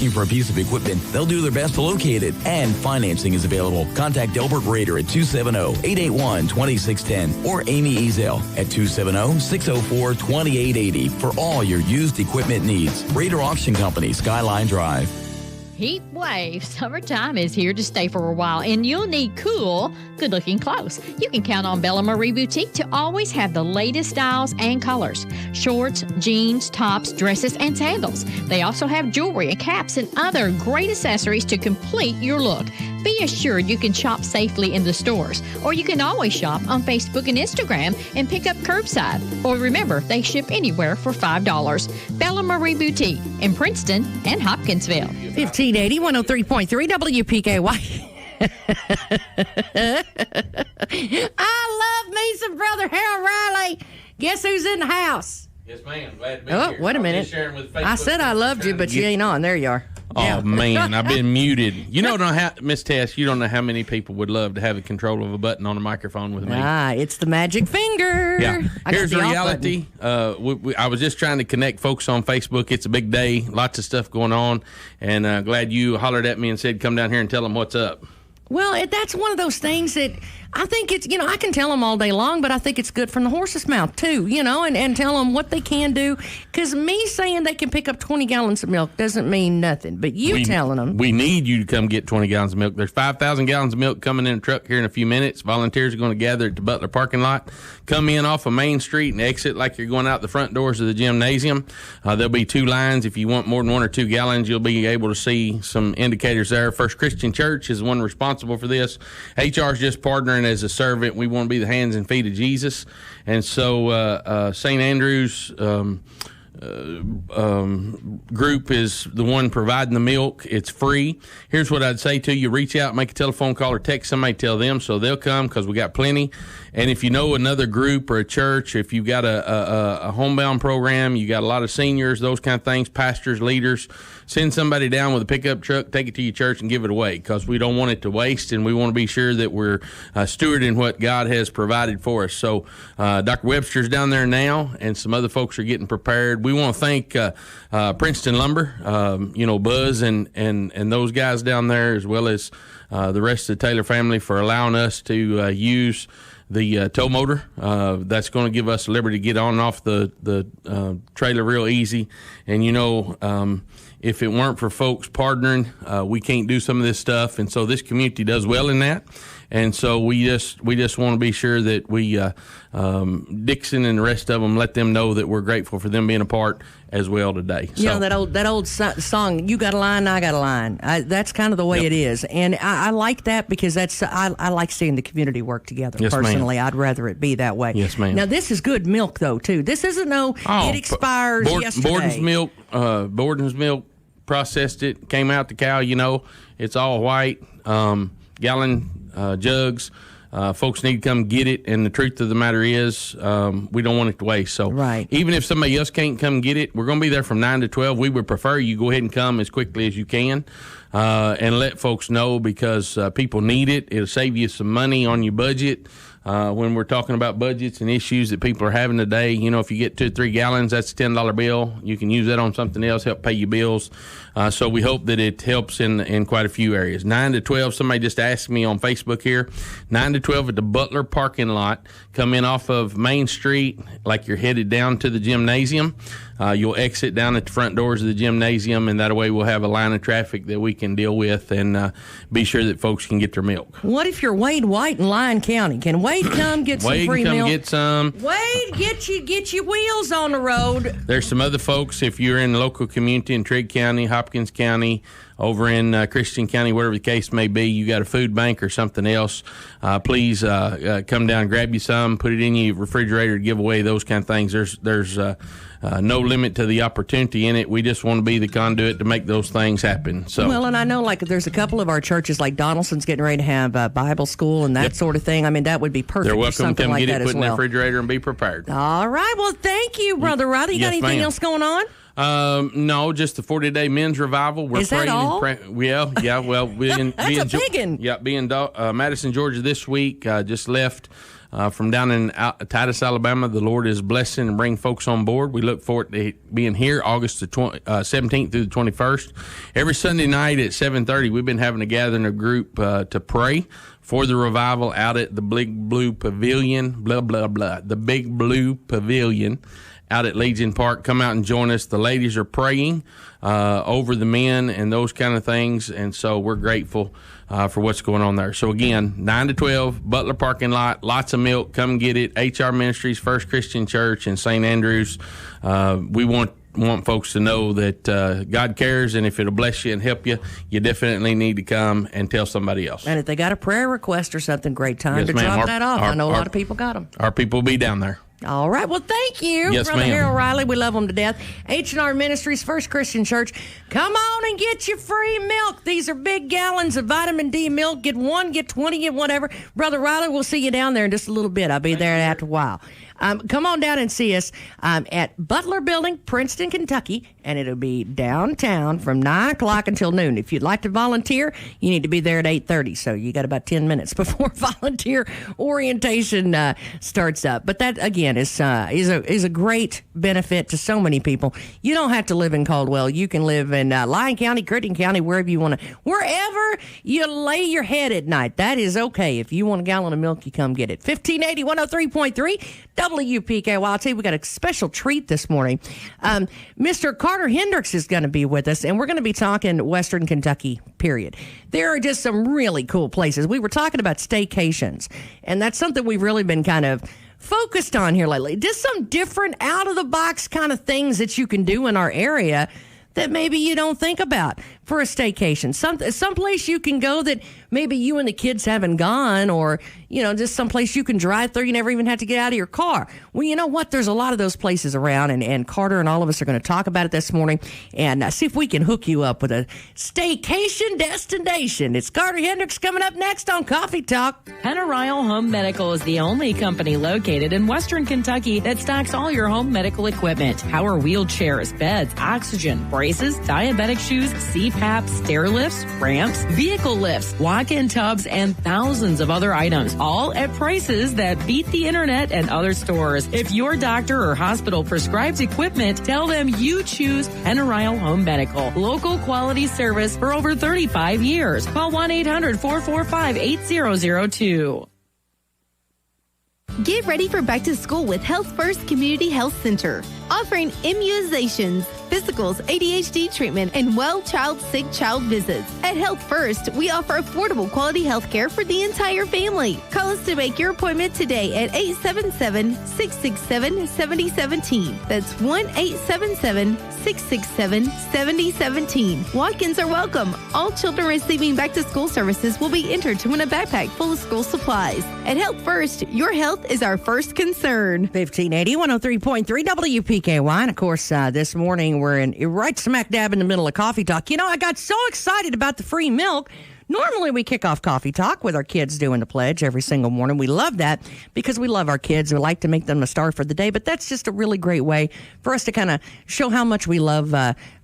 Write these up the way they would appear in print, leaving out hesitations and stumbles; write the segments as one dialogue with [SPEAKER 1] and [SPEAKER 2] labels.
[SPEAKER 1] looking for a piece of equipment, they'll do their best to locate it. And financing is available. Contact Delbert Rader at 270-881-2610 or Amy Ezel at 270-604-2880 for all your used equipment needs. Rader Auction Company, Skyline Drive.
[SPEAKER 2] Heat wave. Summertime is here to stay for a while, and you'll need cool, good-looking clothes. You can count on Bella Marie Boutique to always have the latest styles and colors. Shorts, jeans, tops, dresses, and sandals. They also have jewelry and caps and other great accessories to complete your look. Be assured you can shop safely in the stores, or you can always shop on Facebook and Instagram and pick up curbside. Or remember, they ship anywhere for $5. Bella Marie Boutique in Princeton and Hopkinsville.
[SPEAKER 3] 1580, 103.3 WPKY. I love me some Brother Harrell Riley. Guess who's in the house?
[SPEAKER 4] Yes, ma'am. Glad to be
[SPEAKER 3] here.
[SPEAKER 4] Wait
[SPEAKER 3] a minute. I said I loved you, but you ain't on. There you are.
[SPEAKER 4] Oh,
[SPEAKER 3] yeah.
[SPEAKER 4] Man, I've been muted. You don't know how, Miss Tess, you don't know how many people would love to have the control of a button on a microphone with me.
[SPEAKER 3] It's the magic finger.
[SPEAKER 4] Yeah. Here's the reality. I was just trying to connect folks on Facebook. It's a big day, lots of stuff going on, and glad you hollered at me and said, come down here and tell them what's up.
[SPEAKER 3] Well, that's one of those things that I think it's, I can tell them all day long, but I think it's good from the horse's mouth, too, and tell them what they can do. Because me saying they can pick up 20 gallons of milk doesn't mean nothing, but telling them.
[SPEAKER 4] We need you to come get 20 gallons of milk. There's 5,000 gallons of milk coming in a truck here in a few minutes. Volunteers are going to gather at the Butler parking lot. Come in off of Main Street and exit like you're going out the front doors of the gymnasium. There'll be 2 lines. If you want more than 1 or 2 gallons, you'll be able to see some indicators there. First Christian Church is the one responsible for this. HR is just partnering as a servant. We want to be the hands and feet of Jesus. And so St. Andrew's group is the one providing the milk. It's free. Here's what I'd say to you. Reach out, make a telephone call or text somebody, tell them so they'll come because we got plenty. And if you know another group or a church, if you've got a homebound program, you got a lot of seniors, those kind of things, pastors, leaders, send somebody down with a pickup truck, take it to your church and give it away because we don't want it to waste and we want to be sure that we're stewarding what God has provided for us. So Dr. Webster's down there now and some other folks are getting prepared. We want to thank Princeton Lumber, Buzz and those guys down there as well as the rest of the Taylor family for allowing us to use the tow motor. That's going to give us liberty to get on and off the trailer real easy. And, if it weren't for folks partnering, we can't do some of this stuff. And so this community does well in that. And so we just want to be sure that we, Dixon and the rest of them, let them know that we're grateful for them being a part as well today. So,
[SPEAKER 3] that old song, you got a line, I got a line. That's kind of the way it is. And I like that because I like seeing the community work together.
[SPEAKER 4] Yes,
[SPEAKER 3] personally.
[SPEAKER 4] ma'am.
[SPEAKER 3] I'd rather it be that way.
[SPEAKER 4] Yes, ma'am.
[SPEAKER 3] Now, this is good milk, though, too. This isn't it expires yesterday.
[SPEAKER 4] Borden's milk, processed it, came out the cow, it's all white, gallon jugs. Folks need to come get it, and the truth of the matter is we don't want it to waste. So even if somebody else can't come get it, we're going to be there from 9 to 12. We would prefer you go ahead and come as quickly as you can and let folks know because people need it. It'll save you some money on your budget. When we're talking about budgets and issues that people are having today, if you get 2 or 3 gallons, that's a $10 bill. You can use that on something else, help pay your bills. So we hope that it helps in quite a few areas. 9 to 12, somebody just asked me on Facebook here, 9 to 12 at the Butler parking lot. Come in off of Main Street like you're headed down to the gymnasium. You'll exit down at the front doors of the gymnasium, and that way we'll have a line of traffic that we can deal with and be sure that folks can get their milk.
[SPEAKER 3] What if you're Wade White in Lyon County? Can Wade come get some free milk?
[SPEAKER 4] Wade come get some.
[SPEAKER 3] Wade, get your wheels on the road.
[SPEAKER 4] There's some other folks, if you're in the local community in Trigg County, Hopkins County, over in Christian County, whatever the case may be, you got a food bank or something else, please come down, grab you some, put it in your refrigerator, give away, those kind of things. There's no limit to the opportunity in it. We just want to be the conduit to make those things happen. So
[SPEAKER 3] well, and I know there's a couple of our churches like Donaldson's getting ready to have Bible school and that sort of thing. I mean, that would be perfect.
[SPEAKER 4] They're welcome to come
[SPEAKER 3] like
[SPEAKER 4] get it, put
[SPEAKER 3] in
[SPEAKER 4] in the refrigerator, and be prepared.
[SPEAKER 3] All right. Well, thank you, Brother Riley. You got anything else going on?
[SPEAKER 4] No, just the 40-day men's revival. We're
[SPEAKER 3] Is that all?
[SPEAKER 4] Well,
[SPEAKER 3] That's a big one.
[SPEAKER 4] Madison, Georgia this week. Just left from down in Titus, Alabama. The Lord is blessing and bringing folks on board. We look forward to being here August the 17th through the 21st. Every Sunday night at 7:30, we've been having a gathering of group to pray for the revival out at the Big Blue Pavilion, the Big Blue Pavilion out at Legion Park. Come out and join us. The ladies are praying over the men and those kind of things, and so we're grateful for what's going on there. So again, 9 to 12, Butler parking lot, lots of milk. Come get it. HR Ministries, First Christian Church in St. Andrews. We want folks to know that God cares, and if it'll bless you and help you, you definitely need to come and tell somebody else.
[SPEAKER 3] And if they got a prayer request or something, great time
[SPEAKER 4] Yes,
[SPEAKER 3] to
[SPEAKER 4] ma'am.
[SPEAKER 3] drop that off. I know a lot of people got them.
[SPEAKER 4] Our people will be down there.
[SPEAKER 3] All right. Well, thank you,
[SPEAKER 4] Yes,
[SPEAKER 3] Brother
[SPEAKER 4] ma'am.
[SPEAKER 3] Harrell Riley. We love them to death. H&R Ministries, First Christian Church. Come on and get your free milk. These are big gallons of vitamin D milk. Get 1, get 20, get whatever. Brother Riley, we'll see you down there in just a little bit. I'll be there after a while. Come on down and see us at Butler Building, Princeton, Kentucky, and it'll be downtown from 9 o'clock until noon. If you'd like to volunteer, you need to be there at 8:30, so you got about 10 minutes before volunteer orientation starts up. But that, again, is a great benefit to so many people. You don't have to live in Caldwell. You can live in Lyon County, Crittenden County, wherever you want to. Wherever you lay your head at night, that is okay. If you want a gallon of milk, you come get it. 1580, 103.3. WPKY. I'll tell you, we got a special treat this morning. Mr. Carter Hendricks is going to be with us, and we're going to be talking Western Kentucky, period. There are just some really cool places. We were talking about staycations, and that's something we've really been kind of focused on here lately. Just some different out-of-the-box kind of things that you can do in our area that maybe you don't think about for a staycation. Some place you can go that maybe you and the kids haven't gone, or, just someplace you can drive through. You never even have to get out of your car. Well, you know what? There's a lot of those places around, and Carter and all of us are going to talk about it this morning and see if we can hook you up with a staycation destination. It's Carter Hendricks coming up next on Coffee Talk.
[SPEAKER 5] Harrell Home Medical is the only company located in Western Kentucky that stocks all your home medical equipment. Power wheelchairs, beds, oxygen, braces, diabetic shoes, CPAP, stair lifts, ramps, vehicle lifts, walk-in tubs, and thousands of other items, all at prices that beat the internet and other stores. If your doctor or hospital prescribes equipment, tell them you choose Harrell Home Medical. Local quality service for over 35 years. Call 1-800-445-8002.
[SPEAKER 6] Get ready for back to school with Health First Community Health Center, offering immunizations, physicals, ADHD treatment, and sick child visits. At Health First, we offer affordable quality health care for the entire family. Call us to make your appointment today at 877-667-7017. That's 1-877-667-7017. Walk-ins are welcome. All children receiving back to school services will be entered to win a backpack full of school supplies. At Health First, your health is our first concern.
[SPEAKER 3] 1580, 103.3 WPKY. And of course, this morning we're right smack dab in the middle of Coffee Talk. I got so excited about the free milk. Normally we kick off Coffee Talk with our kids doing the pledge every single morning. We love that because we love our kids. We like to make them a star for the day, but that's just a really great way for us to kind of show how much we love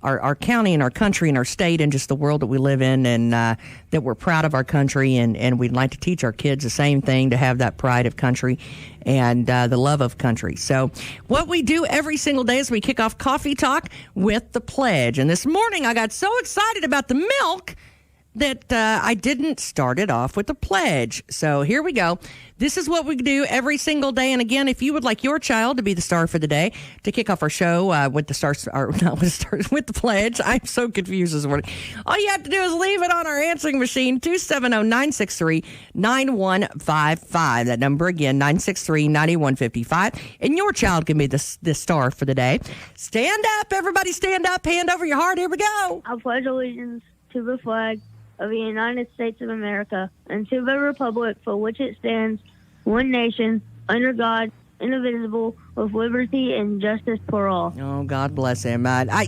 [SPEAKER 3] our county and our country and our state and just the world that we live in, and that we're proud of our country, and we'd like to teach our kids the same thing, to have that pride of country and the love of country. So what we do every single day is we kick off Coffee Talk with the pledge. And this morning I got so excited about the milk that I didn't start it off with a pledge. So here we go. This is what we do every single day. And again, if you would like your child to be the star for the day, to kick off our show with the stars, or not with stars, with the pledge. I'm so confused this morning. All you have to do is leave it on our answering machine, 270-963-9155. That number again, 963-9155. And your child can be the star for the day. Stand up, everybody, stand up, hand over your heart. Here we go.
[SPEAKER 7] I pledge allegiance to the flag of the United States of America and to the republic for which it stands, one nation, under God, indivisible, with liberty and justice for all.
[SPEAKER 3] Oh, God bless him. I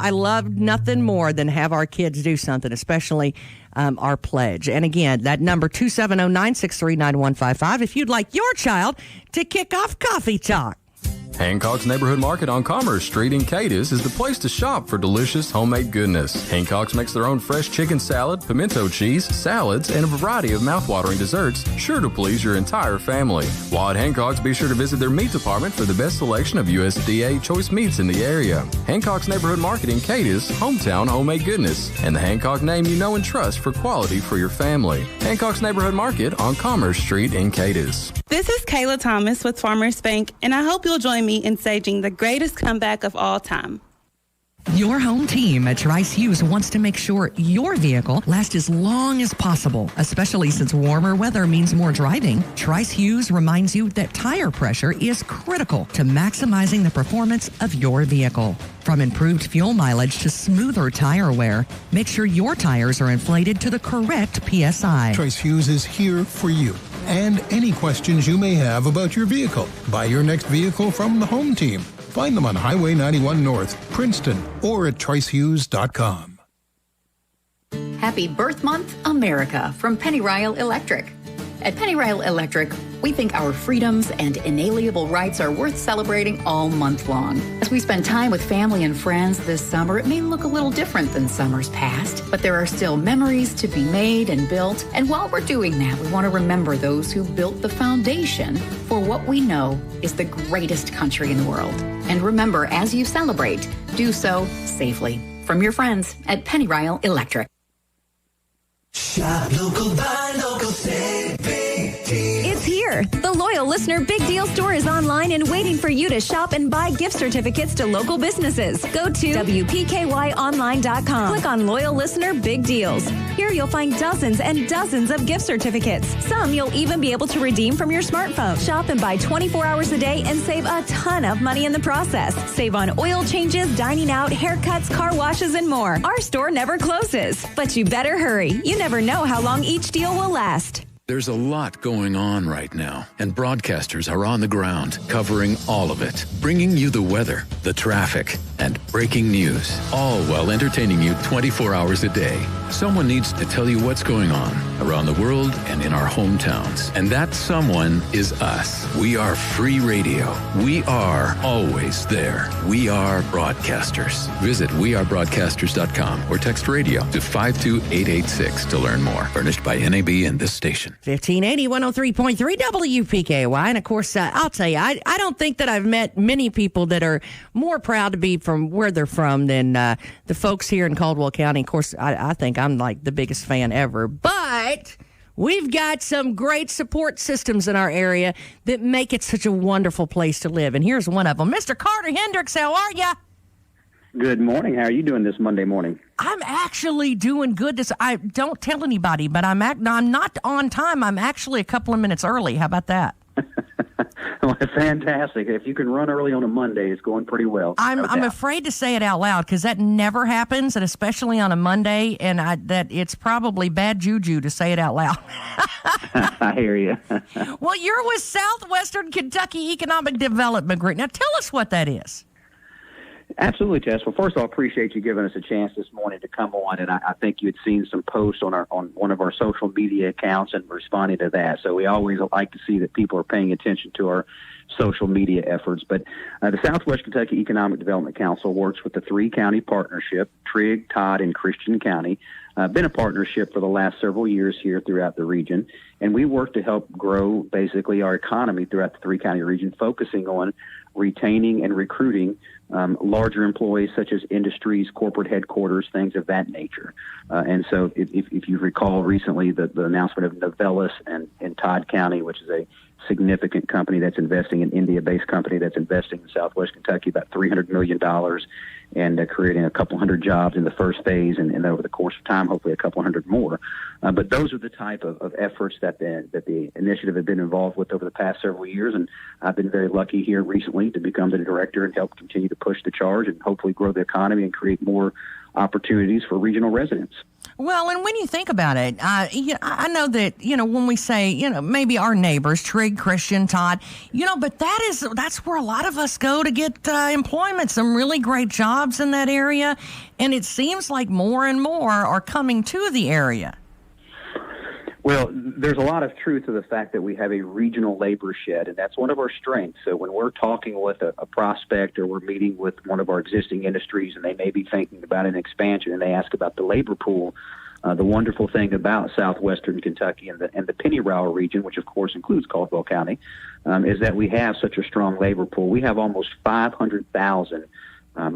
[SPEAKER 3] love nothing more than have our kids do something, especially our pledge. And again, that number, 270-963-9155, if you'd like your child to kick off Coffee Talk.
[SPEAKER 8] Hancock's Neighborhood Market on Commerce Street in Cadiz is the place to shop for delicious homemade goodness. Hancock's makes their own fresh chicken salad, pimento cheese, salads, and a variety of mouthwatering desserts, sure to please your entire family. While at Hancock's, be sure to visit their meat department for the best selection of USDA choice meats in the area. Hancock's Neighborhood Market in Cadiz, hometown homemade goodness, and the Hancock name you know and trust for quality for your family. Hancock's Neighborhood Market on Commerce Street in Cadiz.
[SPEAKER 9] This is Kayla Thomas with Farmers Bank, and I hope you'll join me in staging the greatest comeback of all time.
[SPEAKER 10] Your home team at Trice Hughes wants to make sure your vehicle lasts as long as possible, especially since warmer weather means more driving. Trice Hughes reminds you that tire pressure is critical to maximizing the performance of your vehicle. From improved fuel mileage to smoother tire wear, make sure your tires are inflated to the correct PSI.
[SPEAKER 11] Trice Hughes is here for you and any questions you may have about your vehicle. Buy your next vehicle from the home team. Find them on Highway 91 North, Princeton, or at tricehughes.com.
[SPEAKER 12] Happy Birth Month, America, from Pennyrile Electric. At Pennyrile Electric, we think our freedoms and inalienable rights are worth celebrating all month long. As we spend time with family and friends this summer, it may look a little different than summers past, but there are still memories to be made and built. And while we're doing that, we want to remember those who built the foundation for what we know is the greatest country in the world. And remember, as you celebrate, do so safely. From your friends at Pennyrile Electric.
[SPEAKER 13] Shop local, buy local, save big deals.
[SPEAKER 14] It's here. The Loyal Listener Big Deal Store is online and waiting for you to shop and buy gift certificates to local businesses. Go to WPKYonline.com. Click on Loyal Listener Big Deals. Here you'll find dozens and dozens of gift certificates. Some you'll even be able to redeem from your smartphone. Shop and buy 24 hours a day and save a ton of money in the process. Save on oil changes, dining out, haircuts, car washes, and more. Our store never closes, but you better hurry. You never know how long each deal will last.
[SPEAKER 15] There's a lot going on right now, and broadcasters are on the ground covering all of it, bringing you the weather, the traffic, and breaking news, all while entertaining you 24 hours a day. Someone needs to tell you what's going on around the world and in our hometowns, and that someone is us. We are free radio. We are always there. We are broadcasters. Visit wearebroadcasters.com or text radio to 52886 to learn more. Furnished by NAB and this station.
[SPEAKER 3] 1580 103.3 WPKY. And of course, I'll tell you, I don't think that I've met many people that are more proud to be from where they're from than the folks here in Caldwell County. Of course, I think I'm like the biggest fan ever. But we've got some great support systems in our area that make it such a wonderful place to live. And here's one of them. Mr. Carter Hendricks, how are you?
[SPEAKER 16] Good morning. How are you doing this Monday morning?
[SPEAKER 3] I'm actually doing good. I don't tell anybody, but I'm not on time. I'm actually a couple of minutes early. How about that?
[SPEAKER 16] Well, fantastic. If you can run early on a Monday, it's going pretty well.
[SPEAKER 3] I'm afraid to say it out loud because that never happens, and especially on a Monday, and that it's probably bad juju to say it out loud.
[SPEAKER 16] I hear you.
[SPEAKER 3] Well, you're with Southwestern Kentucky Economic Development Group. Now, tell us what that is.
[SPEAKER 16] Absolutely, Tess. Well, first of all, I appreciate you giving us a chance this morning to come on, and I think you had seen some posts on one of our social media accounts and responding to that. So we always like to see that people are paying attention to our social media efforts. But the Southwest Kentucky Economic Development Council works with the three-county partnership, Trigg, Todd, and Christian County. Been a partnership for the last several years here throughout the region, and we work to help grow basically our economy throughout the three-county region, focusing on retaining and recruiting larger employees such as industries, corporate headquarters, things of that nature. And so if you recall recently the announcement of Novellis and Todd County, which is a significant company that's investing, an India-based company that's investing in Southwest Kentucky about $300 million and creating a couple hundred jobs in the first phase, and over the course of time, hopefully a couple hundred more. But those are the type of efforts that the initiative has been involved with over the past several years, and I've been very lucky here recently to become the director and help continue to push the charge and hopefully grow the economy and create more opportunities for regional residents.
[SPEAKER 3] Well, and when you think about it, I know that, when we say, maybe our neighbors, Trigg, Christian, Todd, but that's where a lot of us go to get employment, some really great jobs in that area. And it seems like more and more are coming to the area.
[SPEAKER 16] Well, there's a lot of truth to the fact that we have a regional labor shed, and that's one of our strengths. So when we're talking with a prospect or we're meeting with one of our existing industries and they may be thinking about an expansion and they ask about the labor pool, the wonderful thing about southwestern Kentucky and the Penny-Rowell region, which of course includes Caldwell County, is that we have such a strong labor pool. We have almost 500,000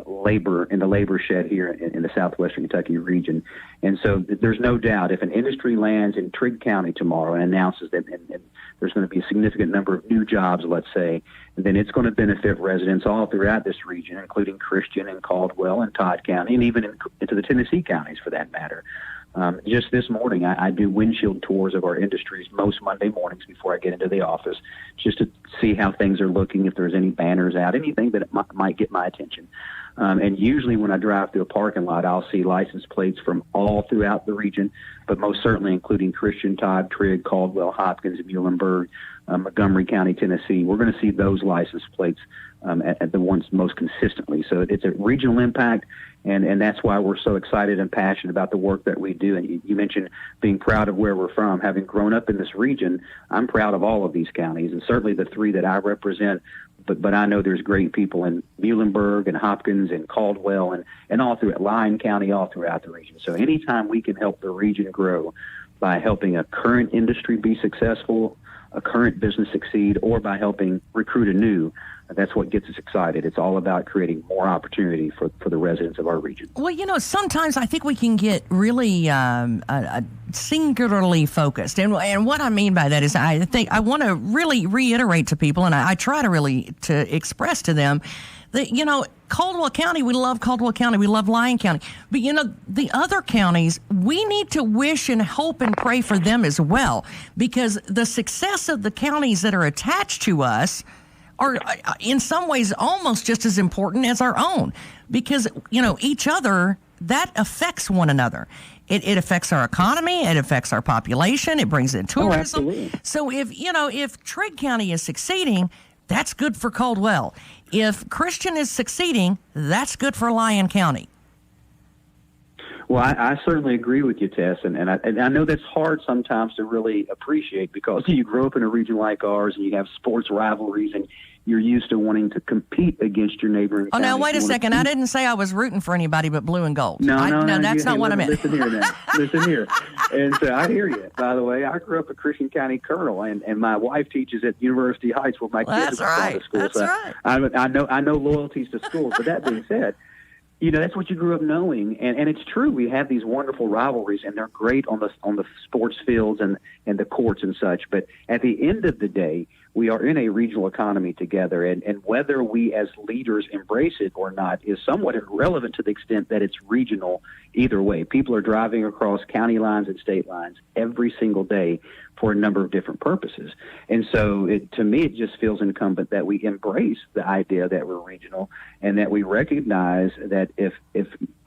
[SPEAKER 16] labor in the labor shed here in the southwestern Kentucky region. And so there's no doubt if an industry lands in Trigg County tomorrow and announces that and there's going to be a significant number of new jobs, let's say, then it's going to benefit residents all throughout this region, including Christian and Caldwell and Todd County, and even into the Tennessee counties for that matter. Just this morning, I do windshield tours of our industries most Monday mornings before I get into the office, just to see how things are looking, if there's any banners out, anything that might get my attention. And usually when I drive through a parking lot, I'll see license plates from all throughout the region, but most certainly including Christian, Todd, Trigg, Caldwell, Hopkins, Muhlenberg, Montgomery County, Tennessee. We're going to see those license plates at the ones most consistently. So it's a regional impact, and that's why we're so excited and passionate about the work that we do. And you mentioned being proud of where we're from. Having grown up in this region, I'm proud of all of these counties, and certainly the three that I represent. But I know there's great people in Muhlenberg and Hopkins and Caldwell and all through Lyon County, all throughout the region. So anytime we can help the region grow by helping a current industry be successful, a current business succeed, or by helping recruit a new, that's what gets us excited. It's all about creating more opportunity for the residents of our region.
[SPEAKER 3] Well, sometimes I think we can get really singularly focused. And what I mean by that is I think I want to really reiterate to people, and I try to really to express to them that, Caldwell County, we love Caldwell County, we love Lyon County. But, the other counties, we need to wish and hope and pray for them as well, because the success of the counties that are attached to us are in some ways almost just as important as our own, because, each other, that affects one another. It affects our economy, it affects our population, it brings in tourism. So if Trigg County is succeeding, that's good for Caldwell. If Christian is succeeding, that's good for Lyon County.
[SPEAKER 16] Well, I certainly agree with you, Tess, and I know that's hard sometimes to really appreciate, because you grow up in a region like ours and you have sports rivalries and you're used to wanting to compete against your neighboring counties.
[SPEAKER 3] Now, wait a second. I didn't say I was rooting for anybody but blue and gold.
[SPEAKER 16] No,
[SPEAKER 3] that's not what I meant.
[SPEAKER 16] Listen here, then. Listen here. And so I hear you. By the way, I grew up a Christian County colonel, and my wife teaches at University Heights where my kids are going to school.
[SPEAKER 3] That's right.
[SPEAKER 16] I know loyalties to schools. But that being said, that's what you grew up knowing, and it's true. We have these wonderful rivalries, and they're great on the sports fields and the courts and such. But at the end of the day, we are in a regional economy together, and whether we as leaders embrace it or not is somewhat irrelevant to the extent that it's regional either way. People are driving across county lines and state lines every single day for a number of different purposes. And so to me, it just feels incumbent that we embrace the idea that we're regional and that we recognize that if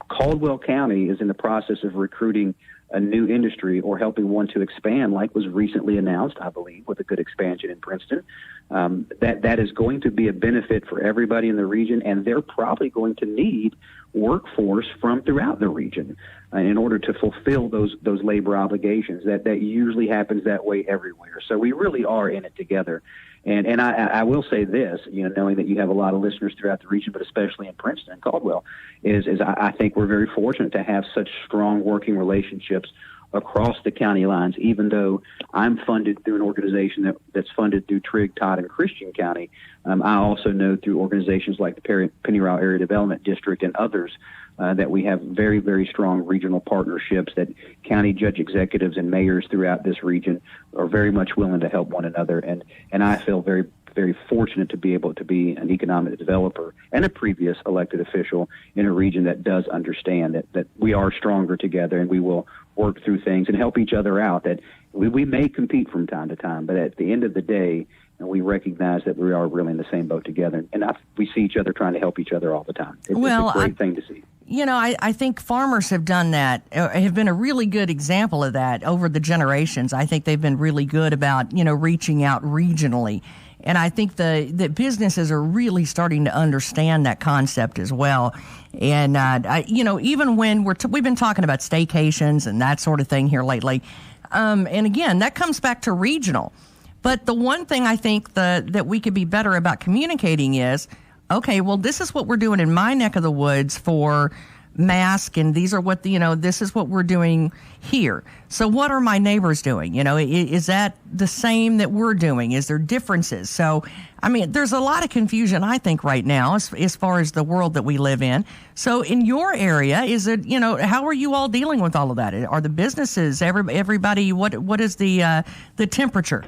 [SPEAKER 16] Caldwell County is in the process of recruiting a new industry or helping one to expand, like was recently announced, I believe, with a good expansion in Princeton, that is going to be a benefit for everybody in the region, and they're probably going to need workforce from throughout the region in order to fulfill those labor obligations. That usually happens that way everywhere. So we really are in it together. And I will say this, knowing that you have a lot of listeners throughout the region, but especially in Princeton and Caldwell, is I think we're very fortunate to have such strong working relationships across the county lines, even though I'm funded through an organization that's funded through Trigg, Todd, and Christian County. I also know through organizations like the Penny-Rowell Area Development District and others that we have very, very strong regional partnerships, that county judge executives and mayors throughout this region are very much willing to help one another. And I feel very, very fortunate to be able to be an economic developer and a previous elected official in a region that does understand that we are stronger together and we will work through things and help each other out. That we may compete from time to time, but at the end of the day, we recognize that we are really in the same boat together. And we see each other trying to help each other all the time. It's a great thing to see.
[SPEAKER 3] I think farmers have done that, have been a really good example of that over the generations. I think they've been really good about, reaching out regionally. And I think the businesses are really starting to understand that concept as well. And, even when we've been talking about staycations and that sort of thing here lately, And again, that comes back to regional. But the one thing I think that we could be better about communicating is, okay, well, this is what we're doing in my neck of the woods for mask, and these are what this is what we're doing here. So what are my neighbors doing? Is that the same that we're doing? Is there differences? So, I mean, there's a lot of confusion, I think, right now as far as the world that we live in. So in your area, is it, how are you all dealing with all of that? Are the businesses, everybody, what is the temperature?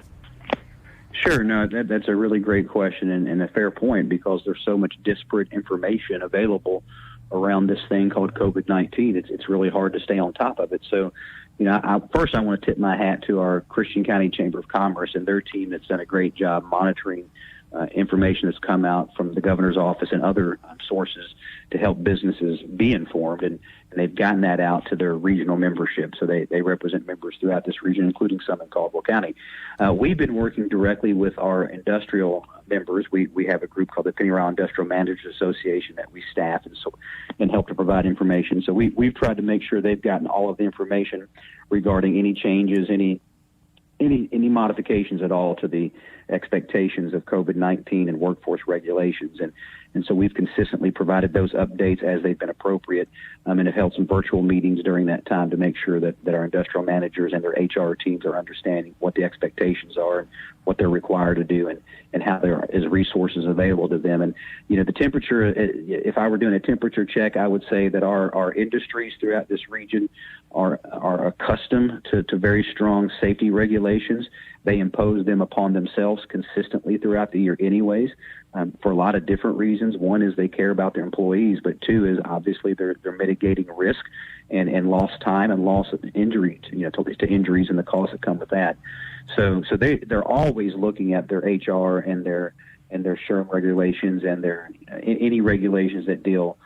[SPEAKER 16] Sure. No, that's a really great question and a fair point, because there's so much disparate information available around this thing called COVID-19. It's really hard to stay on top of it. So, first I want to tip my hat to our Christian County Chamber of Commerce and their team that's done a great job monitoring information that's come out from the governor's office and other sources to help businesses be informed, and they've gotten that out to their regional membership. So they represent members throughout this region, including some in Caldwell County. We've been working directly with our industrial members. We have a group called the Penny Royal Industrial Managers Association that we staff and help to provide information. So we've tried to make sure they've gotten all of the information regarding any changes, any modifications at all to the expectations of COVID-19 and workforce regulations. And so we've consistently provided those updates as they've been appropriate, and have held some virtual meetings during that time to make sure that our industrial managers and their HR teams are understanding what the expectations are and what they're required to do and how there is resources available to them. And, the temperature, if I were doing a temperature check, I would say that our industries throughout this region are accustomed to very strong safety regulations. They impose them upon themselves consistently throughout the year anyways, for a lot of different reasons. One is they care about their employees, but two is obviously they're mitigating risk and lost time and loss of injury to injuries and the costs that come with that. So they're always looking at their HR and their SHRM regulations and their any regulations that deal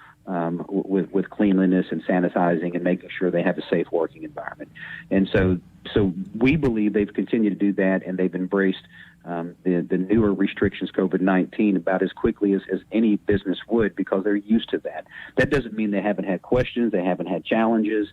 [SPEAKER 16] with cleanliness and sanitizing and making sure they have a safe working environment. And so we believe they've continued to do that, and they've embraced the newer restrictions, COVID-19, about as quickly as any business would, because they're used to that. That doesn't mean they haven't had questions, they haven't had challenges.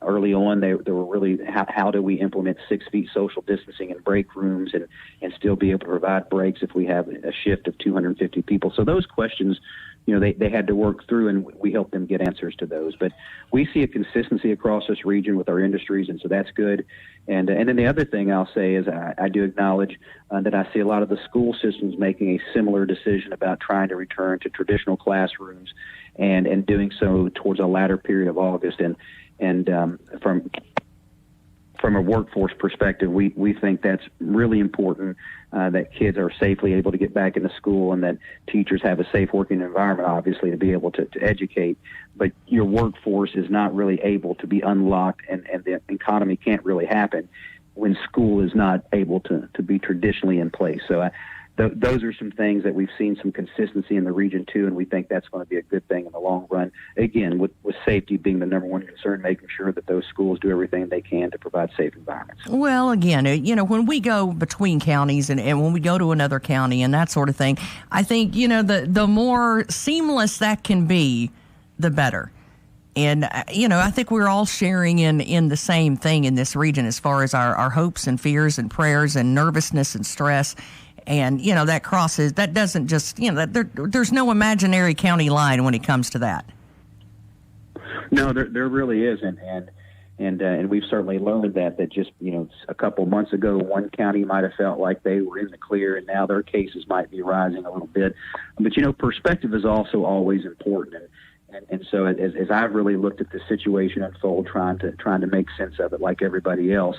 [SPEAKER 16] Early on, they were really, how do we implement 6 feet social distancing in break rooms and still be able to provide breaks if we have a shift of 250 people? So those questions, they had to work through, and we helped them get answers to those. But we see a consistency across this region with our industries, and so that's good. And then the other thing I'll say is I do acknowledge that I see a lot of the school systems making a similar decision about trying to return to traditional classrooms and doing so towards a latter period of August. And from a workforce perspective, we think that's really important, that kids are safely able to get back into school and that teachers have a safe working environment, obviously, to be able to educate. But your workforce is not really able to be unlocked, and the economy can't really happen when school is not able to be traditionally in place. So those are some things that we've seen some consistency in the region too, and we think that's going to be a good thing in the long run. Again, with safety being the number one concern, making sure that those schools do everything they can to provide safe environments.
[SPEAKER 3] Well, again, when we go between counties and when we go to another county and that sort of thing, I think, the more seamless that can be, the better. And, I think we're all sharing in the same thing in this region as far as our hopes and fears and prayers and nervousness and stress. And, that doesn't just, there's no imaginary county line when it comes to that.
[SPEAKER 16] No, there really isn't. And we've certainly learned that just, a couple months ago, one county might have felt like they were in the clear, and now their cases might be rising a little bit. But, perspective is also always important. And so as I've really looked at the situation unfold, trying to make sense of it like everybody else,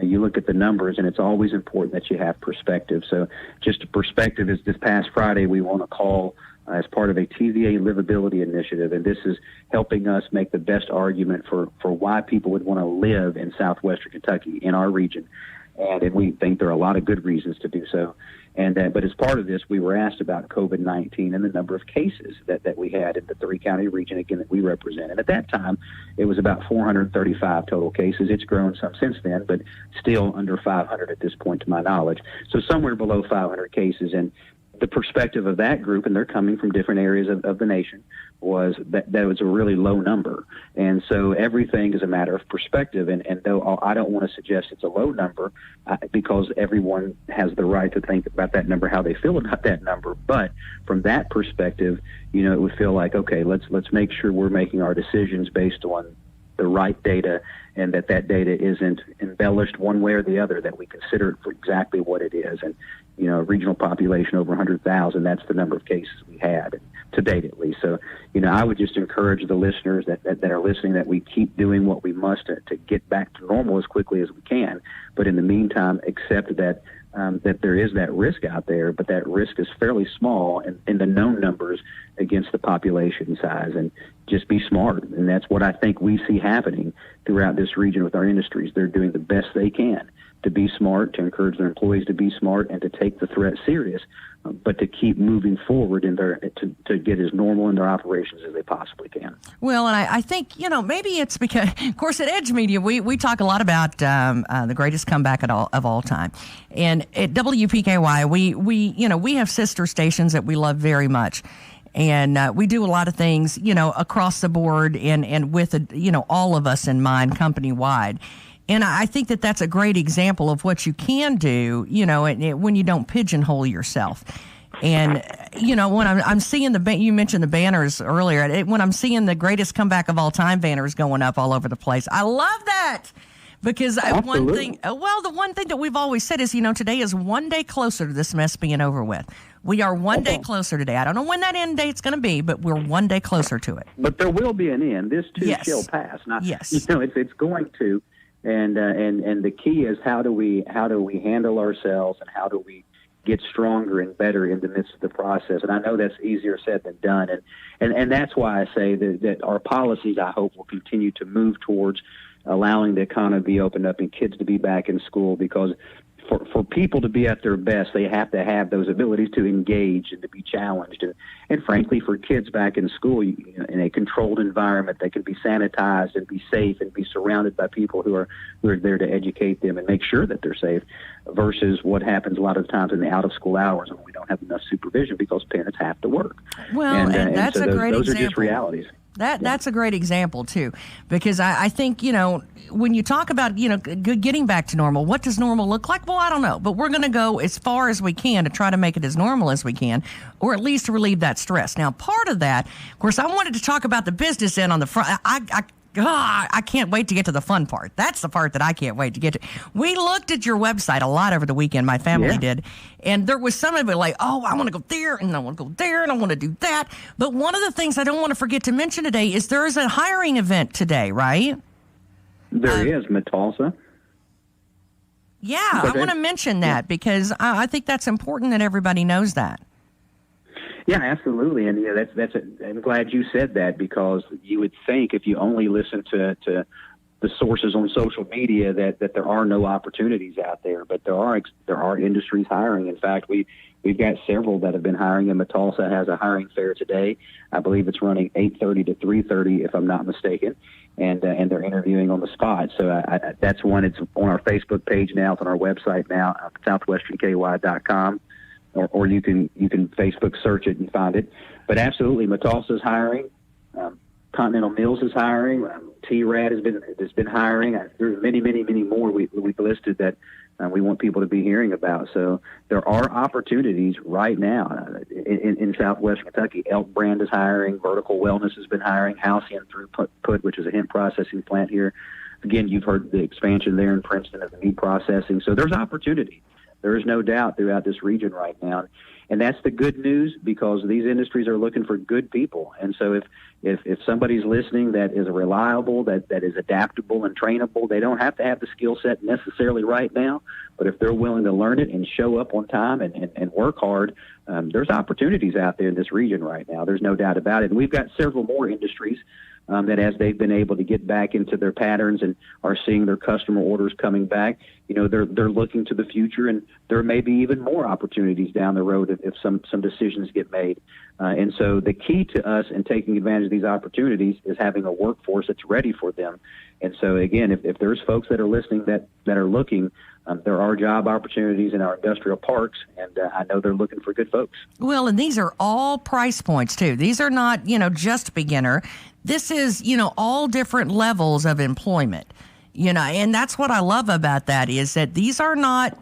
[SPEAKER 16] you look at the numbers, and it's always important that you have perspective. So just a perspective is this past Friday, we won a call as part of a TVA livability initiative, and this is helping us make the best argument for why people would want to live in southwestern Kentucky, in our region. And we think there are a lot of good reasons to do so. But as part of this, we were asked about COVID-19 and the number of cases that we had in the 3-county region, again, that we represent. And at that time, it was about 435 total cases. It's grown some since then, but still under 500 at this point, to my knowledge. So somewhere below 500 cases. And the perspective of that group, and they're coming from different areas of the nation, was that was a really low number. And so everything is a matter of perspective. And though I don't want to suggest it's a low number, because everyone has the right to think about that number, how they feel about that number. But from that perspective, it would feel like, okay, let's make sure we're making our decisions based on the right data, and that data isn't embellished one way or the other, that we consider it for exactly what it is. And, a regional population over 100,000, that's the number of cases we had to date, at least. So, I would just encourage the listeners that are listening that we keep doing what we must to get back to normal as quickly as we can. But in the meantime, accept that there is that risk out there, but that risk is fairly small in the known numbers against the population size. And just be smart. And that's what I think we see happening throughout this region with our industries. They're doing the best they can to be smart, to encourage their employees to be smart, and to take the threat serious, but to keep moving forward to get as normal in their operations as they possibly can.
[SPEAKER 3] Well, and I think, maybe it's because, of course, at Edge Media, we talk a lot about the greatest comeback of all time. And at WPKY, we have sister stations that we love very much. And we do a lot of things, across the board and with, all of us in mind, company-wide. And I think that's a great example of what you can do, when you don't pigeonhole yourself. And, when I'm seeing you mentioned the banners earlier, when I'm seeing the greatest comeback of all time banners going up all over the place, I love that. Because the one thing that we've always said is, today is one day closer to this mess being over with. We are one day closer today. I don't know when that end date's going to be, but we're one day closer to it.
[SPEAKER 16] But there will be an end. This too shall pass.
[SPEAKER 3] Yes.
[SPEAKER 16] It's going to. And the key is how do we handle ourselves, and how do we get stronger and better in the midst of the process. And I know that's easier said than done. And that's why I say that our policies, I hope, will continue to move towards allowing the economy to be opened up and kids to be back in school, because for people to be at their best, they have to have those abilities to engage and to be challenged. And frankly, for kids back in school, in a controlled environment, they can be sanitized and be safe and be surrounded by people who are there to educate them and make sure that they're safe, versus what happens a lot of times in the out-of-school hours when we don't have enough supervision because parents have to work.
[SPEAKER 3] Well, and that's
[SPEAKER 16] so
[SPEAKER 3] a great example.
[SPEAKER 16] Those are just realities.
[SPEAKER 3] That's a great example, too, because I think, when you talk about, getting back to normal, what does normal look like? Well, I don't know, but we're going to go as far as we can to try to make it as normal as we can, or at least relieve that stress. Now, part of that, of course, I wanted to talk about the business end on the front. I can't wait to get to the fun part. That's the part that I can't wait to get to. We looked at your website a lot over the weekend, my family did, and there was some of it like, oh, I want to go there, and I want to go there, and I want to do that. But one of the things I don't want to forget to mention today is there is a hiring event today, right?
[SPEAKER 16] There is, Metalsa.
[SPEAKER 3] Yeah, I want to mention that because I think that's important that everybody knows that.
[SPEAKER 16] Yeah, absolutely, and I'm glad you said that, because you would think if you only listen to the sources on social media that there are no opportunities out there, but there are industries hiring. In fact, we've got several that have been hiring, and Metalsa has a hiring fair today. I believe it's running 8:30 to 3:30, if I'm not mistaken, and they're interviewing on the spot. So that's one. It's on our Facebook page now. It's on our website now, southwesternky.com. Or you can Facebook search it and find it. But absolutely, Metalsa is hiring. Continental Mills is hiring. T-Rad has been hiring. There's many more we've listed that we want people to be hearing about. So there are opportunities right now in Southwest Kentucky. Elk Brand is hiring. Vertical Wellness has been hiring. Halcyon Throughput, which is a hemp processing plant here. Again, you've heard the expansion there in Princeton of the meat processing. So there's opportunity. There is no doubt throughout this region right now. And that's the good news, because these industries are looking for good people. And so if somebody's listening that is reliable, that is adaptable and trainable, they don't have to have the skill set necessarily right now. But if they're willing to learn it and show up on time and work hard, there's opportunities out there in this region right now. There's no doubt about it. And we've got several more industries that as they've been able to get back into their patterns and are seeing their customer orders coming back, they're looking to the future, and there may be even more opportunities down the road if some decisions get made. And so the key to us in taking advantage of these opportunities is having a workforce that's ready for them. And so, again, if there's folks that are listening that are looking, there are job opportunities in our industrial parks, and I know they're looking for good folks.
[SPEAKER 3] Well, and these are all price points, too. These are not, just beginner. This is, all different levels of employment, and that's what I love about that is that these are not,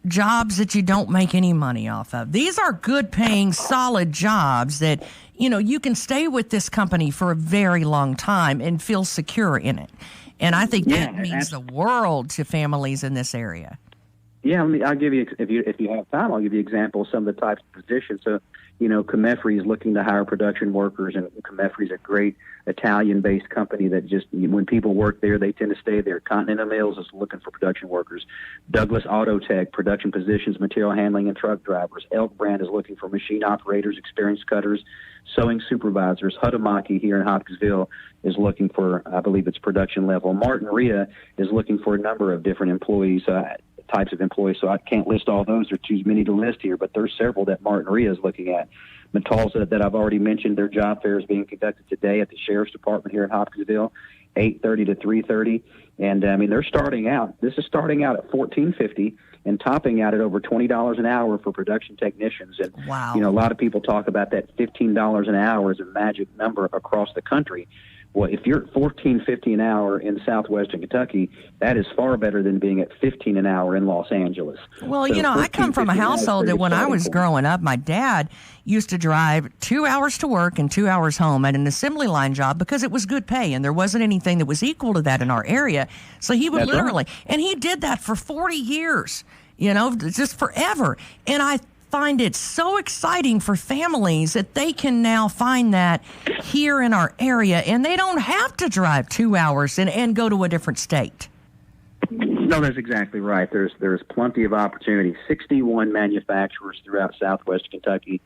[SPEAKER 3] jobs that you don't make any money off of. These are good paying, solid jobs that, you can stay with this company for a very long time and feel secure in it. And I think that means the world to families in this area.
[SPEAKER 16] Yeah, I'll give you, if you have time, I'll give you examples of some of the types of positions. So, Comefri is looking to hire production workers, and Comefri is a great Italian-based company that just, when people work there, they tend to stay there. Continental Mills is looking for production workers. Douglas Autotech, production positions, material handling, and truck drivers. Elk Brand is looking for machine operators, experienced cutters, sewing supervisors. Hutamaki here in Hopkinsville is looking for, I believe it's production level. Martin Ria is looking for a number of different employees, types of employees, so I can't list all those. There are too many to list here, but there's several that Martin Ria is looking at. Metalsa, that I've already mentioned, their job fair is being conducted today at the Sheriff's Department here in Hopkinsville, 8:30 to 3:30. And, they're starting out. This is starting out at $14.50 and topping out at over $20 an hour for production technicians. And,
[SPEAKER 3] wow.
[SPEAKER 16] A lot of people talk about that $15 an hour as a magic number across the country. Well, if you're at $14.50 an hour in southwestern Kentucky, that is far better than being at $15 an hour in Los Angeles.
[SPEAKER 3] Well, so I come from a household that when I was growing up, my dad used to drive 2 hours to work and 2 hours home at an assembly line job because it was good pay, and there wasn't anything that was equal to that in our area. So he would and he did that for 40 years, just forever. And I find it so exciting for families that they can now find that here in our area, and they don't have to drive 2 hours and go to a different state.
[SPEAKER 16] No, that's exactly right. There's plenty of opportunity. 61 manufacturers throughout southwest Kentucky,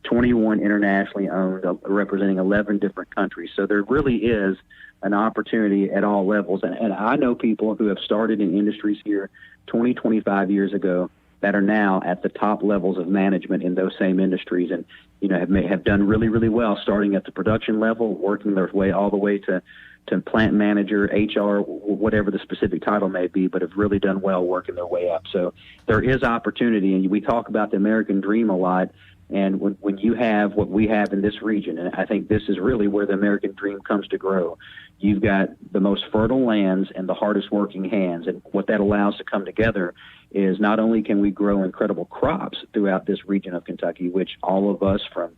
[SPEAKER 16] 21 internationally owned, representing 11 different countries. So there really is an opportunity at all levels. And I know people who have started in industries here 20, 25 years ago that are now at the top levels of management in those same industries, and have done really, really well, starting at the production level, working their way all the way to plant manager, HR, whatever the specific title may be, but have really done well working their way up. So there is opportunity, and we talk about the American dream a lot. And when you have what we have in this region, and I think this is really where the American dream comes to grow, you've got the most fertile lands and the hardest working hands. And what that allows to come together is not only can we grow incredible crops throughout this region of Kentucky, which all of us from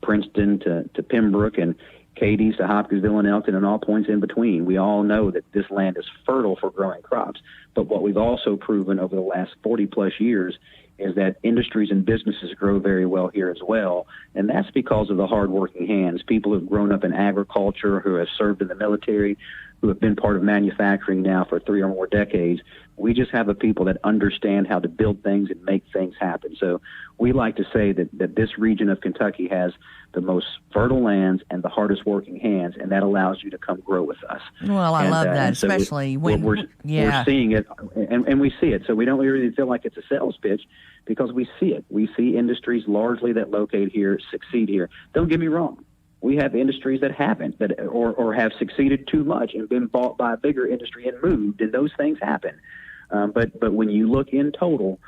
[SPEAKER 16] Princeton to Pembroke and Cadiz to Hopkinsville and Elkton and all points in between, we all know that this land is fertile for growing crops. But what we've also proven over the last 40 plus years is that industries and businesses grow very well here as well. And that's because of the hardworking hands, people who have grown up in agriculture, who have served in the military, who have been part of manufacturing now for 3 or more decades. We just have a people that understand how to build things and make things happen. So we like to say that this region of Kentucky has the most fertile lands and the hardest working hands, and that allows you to come grow with us.
[SPEAKER 3] Well, I love that,
[SPEAKER 16] so
[SPEAKER 3] especially when
[SPEAKER 16] we're seeing it, and we see it. So we don't really feel like it's a sales pitch because we see it. We see industries largely that locate here, succeed here. Don't get me wrong. We have industries that haven't, or have succeeded too much and been bought by a bigger industry and moved, and those things happen. But when you look in total,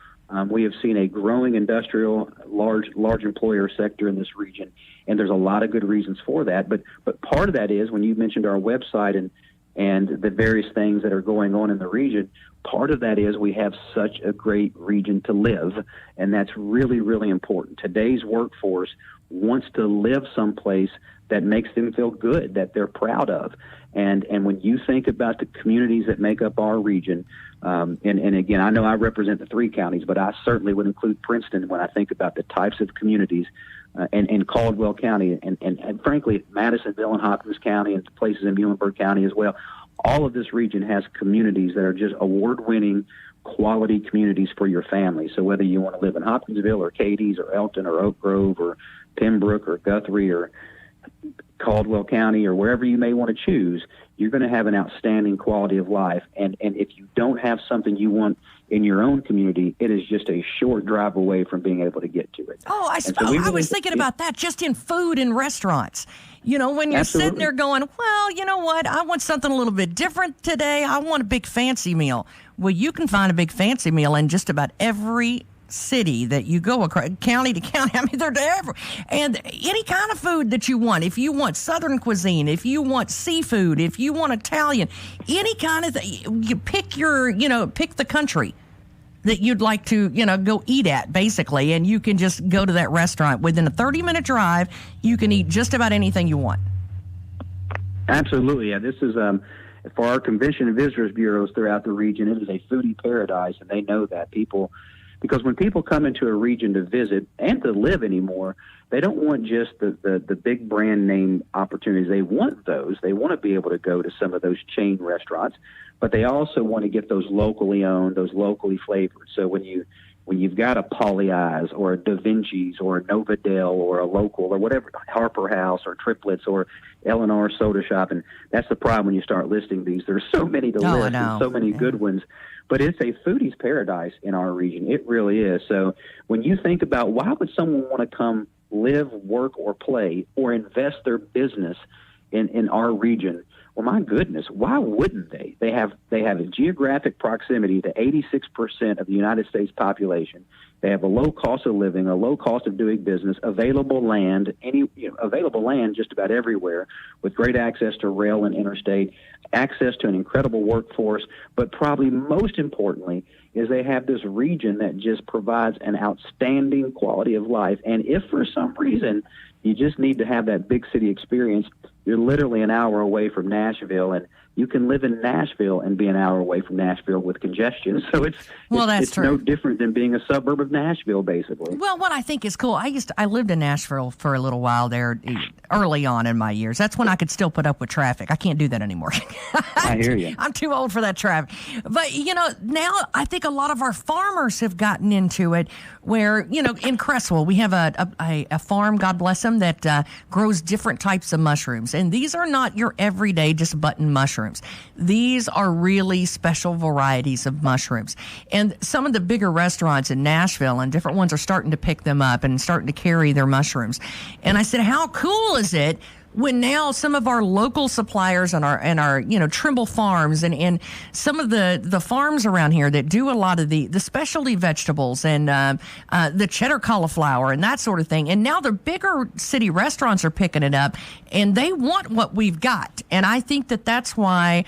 [SPEAKER 16] we have seen a growing industrial, large employer sector in this region, and there's a lot of good reasons for that. But part of that is when you mentioned our website and the various things that are going on in the region. Part of that is we have such a great region to live, and that's really, really important. Today's workforce wants to live someplace that makes them feel good, that they're proud of. And when you think about the communities that make up our region, and again, I know I represent the 3 counties, but I certainly would include Princeton when I think about the types of communities and Caldwell County and frankly, Madisonville and Hopkins County and places in Muhlenberg County as well. All of this region has communities that are just award-winning quality communities for your family. So whether you want to live in Hopkinsville or Cadiz or Elkton or Oak Grove or Pembroke or Guthrie or Caldwell County or wherever you may want to choose, you're going to have an outstanding quality of life. And if you don't have something you want in your own community, it is just a short drive away from being able to get to it.
[SPEAKER 3] Oh, I was thinking about that just in food and restaurants. When you're
[SPEAKER 16] Absolutely.
[SPEAKER 3] sitting there going, well, you know what? I want something a little bit different today. I want a big fancy meal. Well, you can find a big fancy meal in just about every city that you go across, county to county. I mean, they're there. And any kind of food that you want. If you want Southern cuisine, if you want seafood, if you want Italian, any kind of thing, you pick pick the country that you'd like to, go eat at, basically, and you can just go to that restaurant. Within a 30-minute drive, you can eat just about anything you want.
[SPEAKER 16] Absolutely. Yeah, this is for our convention and visitors bureaus throughout the region. It is a foodie paradise, and they know that because when people come into a region to visit and to live anymore, they don't want just the big brand name opportunities. They want those. They want to be able to go to some of those chain restaurants, but they also want to get those locally owned, those locally flavored. So when you've got a Polly Eyes or a Da Vinci's or a Novadell or a local or whatever, Harper House or Triplets or L&R Soda Shop, and that's the problem when you start listing these. There's so many to list and so many good ones. But it's a foodie's paradise in our region. It really is. So when you think about why would someone want to come live, work, or play or invest their business in our region, well, my goodness, why wouldn't they? They have a geographic proximity to 86% of the United States population. They have a low cost of living, a low cost of doing business, available land, available land just about everywhere, with great access to rail and interstate, access to an incredible workforce. But probably most importantly is they have this region that just provides an outstanding quality of life. And if for some reason you just need to have that big city experience, you're literally an hour away from Nashville, and you can live in Nashville and be an hour away from Nashville with congestion. So it's no different than being a suburb of Nashville, basically.
[SPEAKER 3] Well, what I think is cool, I lived in Nashville for a little while there early on in my years. That's when I could still put up with traffic. I can't do that anymore.
[SPEAKER 16] I hear you.
[SPEAKER 3] I'm too old for that traffic. But, now I think a lot of our farmers have gotten into it where, in Cresswell, we have a farm, God bless them, that grows different types of mushrooms. And these are not your everyday just button mushrooms. These are really special varieties of mushrooms. And some of the bigger restaurants in Nashville and different ones are starting to pick them up and starting to carry their mushrooms. And I said, how cool is it when now some of our local suppliers and our Trimble Farms and some of the farms around here that do a lot of the specialty vegetables and the cheddar cauliflower and that sort of thing, and now the bigger city restaurants are picking it up, and they want what we've got. And I think that's one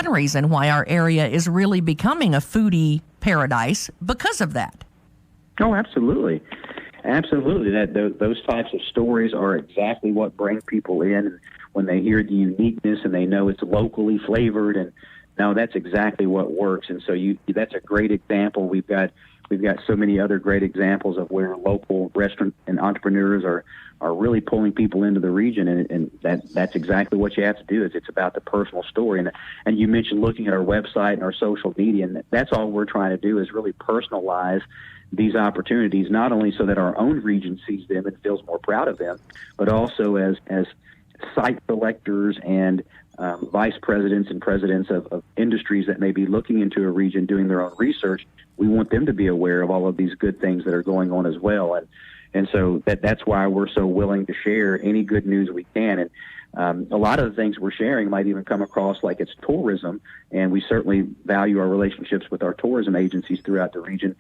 [SPEAKER 3] reason why our area is really becoming a foodie paradise because of that.
[SPEAKER 16] Oh, absolutely. Absolutely. Those types of stories are exactly what bring people in when they hear the uniqueness and they know it's locally flavored. And no, that's exactly what works. And so that's a great example. We've got so many other great examples of where local restaurant and entrepreneurs are really pulling people into the region. And that's exactly what you have to do. It's about the personal story. And you mentioned looking at our website and our social media, and that's all we're trying to do is really personalize these opportunities, not only so that our own region sees them and feels more proud of them, but also as site selectors and vice presidents and presidents of industries that may be looking into a region, doing their own research. We want them to be aware of all of these good things that are going on as well. And so that's why we're so willing to share any good news we can. And a lot of the things we're sharing might even come across like it's tourism, and we certainly value our relationships with our tourism agencies throughout the region.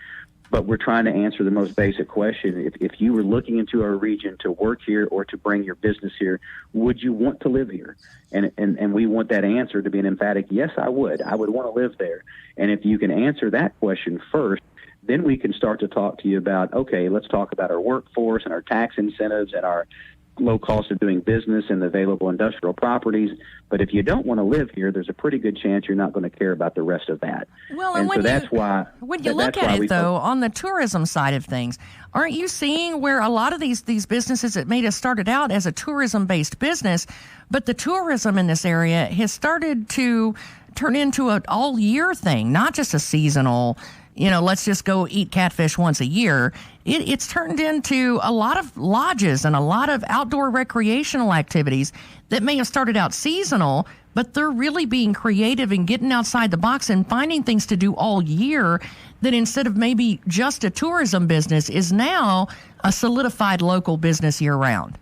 [SPEAKER 16] But we're trying to answer the most basic question. If you were looking into our region to work here or to bring your business here, would you want to live here? And we want that answer to be an emphatic, yes, I would. I would want to live there. And if you can answer that question first, then we can start to talk to you about, okay, let's talk about our workforce and our tax incentives and our low cost of doing business and the available industrial properties. But if you don't want to live here, there's a pretty good chance you're not going to care about the rest of that.
[SPEAKER 3] Well, and
[SPEAKER 16] that's why
[SPEAKER 3] when you look at it, though, on the tourism side of things, aren't you seeing where a lot of these businesses that may have started out as a tourism-based business, but the tourism in this area has started to turn into an all-year thing, not just a seasonal, let's just go eat catfish once a year. It's turned into a lot of lodges and a lot of outdoor recreational activities that may have started out seasonal, but they're really being creative and getting outside the box and finding things to do all year that instead of maybe just a tourism business is now a solidified local business year-round.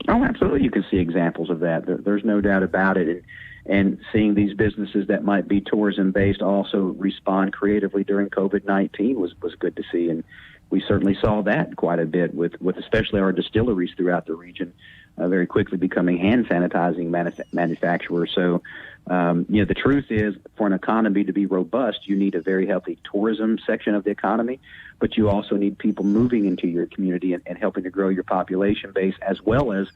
[SPEAKER 16] Oh, absolutely. You can see examples of that. There's no doubt about it. And seeing these businesses that might be tourism-based also respond creatively during COVID-19 was good to see. And we certainly saw that quite a bit with especially our distilleries throughout the region very quickly becoming hand sanitizing manufacturers. So, the truth is, for an economy to be robust, you need a very healthy tourism section of the economy, but you also need people moving into your community and helping to grow your population base, as well as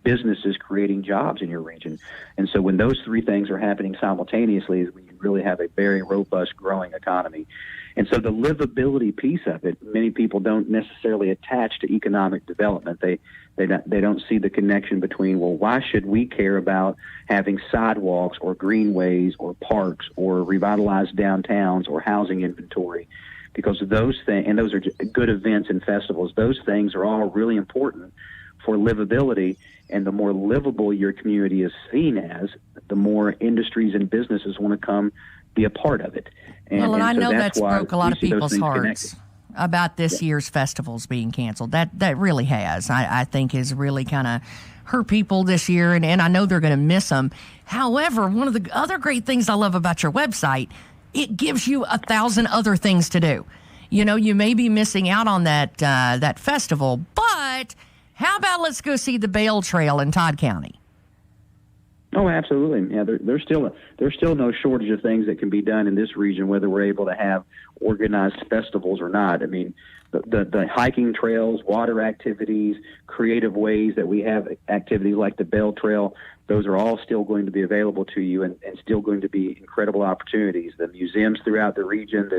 [SPEAKER 16] businesses creating jobs in your region. And so when those three things are happening simultaneously is when you really have a very robust growing economy. And so the livability piece of it, many people don't necessarily attach to economic development. They don't see the connection between, well, why should we care about having sidewalks or greenways or parks or revitalized downtowns or housing inventory? Because those things, and those are good events and festivals, those things are all really important for livability. And the more livable your community is seen as, the more industries and businesses want to come be a part of it. And
[SPEAKER 3] I
[SPEAKER 16] so
[SPEAKER 3] know that's broke a lot of
[SPEAKER 16] see those
[SPEAKER 3] people's
[SPEAKER 16] things
[SPEAKER 3] hearts
[SPEAKER 16] connected.
[SPEAKER 3] about this year's festivals being canceled. That really has. I think has really kind of hurt people this year, and I know they're going to miss them. However, one of the other great things I love about your website, it gives you 1,000 other things to do. You know, you may be missing out on that festival, but how about let's go see the Bale Trail in Todd County?
[SPEAKER 16] Oh, absolutely. Yeah, there's still no shortage of things that can be done in this region, whether we're able to have organized festivals or not. I mean, the hiking trails, water activities, creative ways that we have activities like the Bell Trail, those are all still going to be available to you and still going to be incredible opportunities. The museums throughout the region,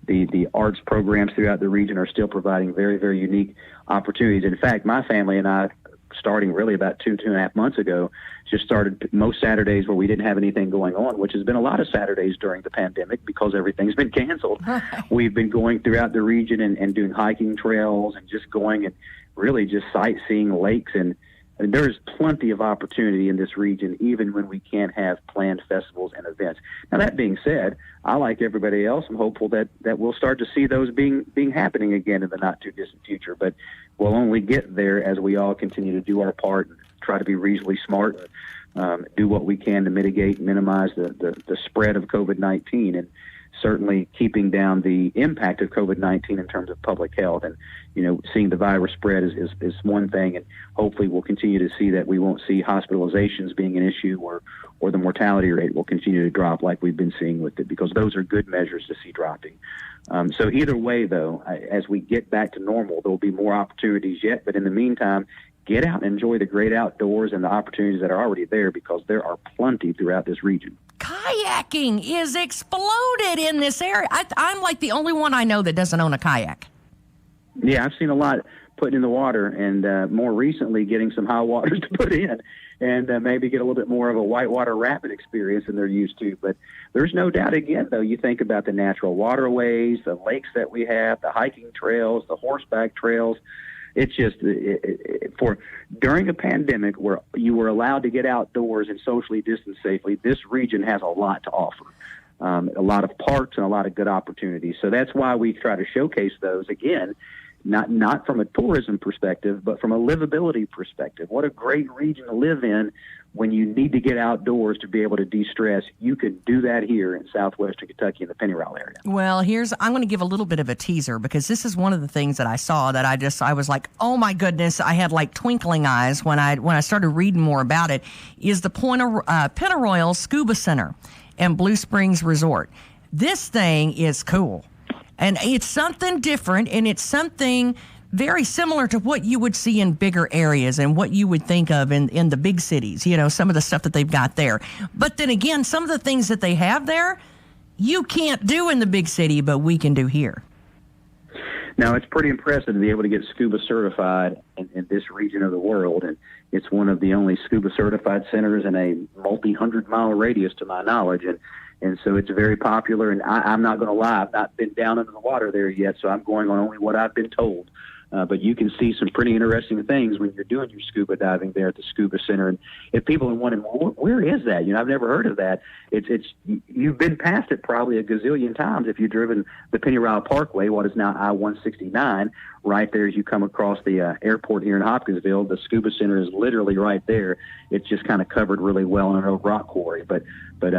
[SPEAKER 16] the arts programs throughout the region are still providing very, very unique opportunities. In fact, my family and I, starting really about 2.5 months ago, just started most Saturdays where we didn't have anything going on, which has been a lot of Saturdays during the pandemic because everything's been canceled. We've been going throughout the region and doing hiking trails and just going and really just sightseeing lakes. And there's plenty of opportunity in this region, even when we can't have planned festivals and events. Now, that being said, I, like everybody else, I'm hopeful that we'll start to see those being happening again in the not-too-distant future. But we'll only get there as we all continue to do our part and try to be reasonably smart and do what we can to mitigate and minimize the spread of COVID-19. And certainly keeping down the impact of COVID-19 in terms of public health. And, seeing the virus spread is one thing, and hopefully we'll continue to see that we won't see hospitalizations being an issue or the mortality rate will continue to drop like we've been seeing with it, because those are good measures to see dropping. So either way, though, as we get back to normal, there will be more opportunities yet. But in the meantime, get out and enjoy the great outdoors and the opportunities that are already there, because there are plenty throughout this region.
[SPEAKER 3] Kayaking is exploded in this area. I'm like the only one I know that doesn't own a kayak.
[SPEAKER 16] Yeah, I've seen a lot put in the water, and more recently getting some high waters to put in, and maybe get a little bit more of a whitewater rapid experience than they're used to. But there's no doubt, again, though, you think about the natural waterways, the lakes that we have, the hiking trails, the horseback trails. It's just for during a pandemic where you were allowed to get outdoors and socially distance safely, this region has a lot to offer. A lot of parks and a lot of good opportunities. So that's why we try to showcase those, again, not from a tourism perspective, but from a livability perspective. What a great region to live in when you need to get outdoors to be able to de-stress. You can do that here in southwestern Kentucky in the Pennyroyal area.
[SPEAKER 3] Well, I'm going to give a little bit of a teaser, because this is one of the things that I saw that I was like, oh my goodness, I had like twinkling eyes when I started reading more about it, is the Pennyroyal Scuba Center and Blue Springs Resort. This thing is cool. And it's something different, and it's something very similar to what you would see in bigger areas and what you would think of in the big cities, some of the stuff that they've got there. But then again, some of the things that they have there, you can't do in the big city, but we can do here.
[SPEAKER 16] Now, it's pretty impressive to be able to get scuba certified in this region of the world, and it's one of the only scuba certified centers in a multi-100-mile radius to my knowledge, and so it's very popular. And I'm not going to lie, I've not been down into the water there yet, so I'm going on only what I've been told. But you can see some pretty interesting things when you're doing your scuba diving there at the Scuba Center. And if people are wondering, well, where is that? I've never heard of that. You've been past it probably a gazillion times if you've driven the Pennyroyal Parkway, what is now I-169, right there as you come across the airport here in Hopkinsville. The scuba center is literally right there. It's just kind of covered really well in an old rock quarry. But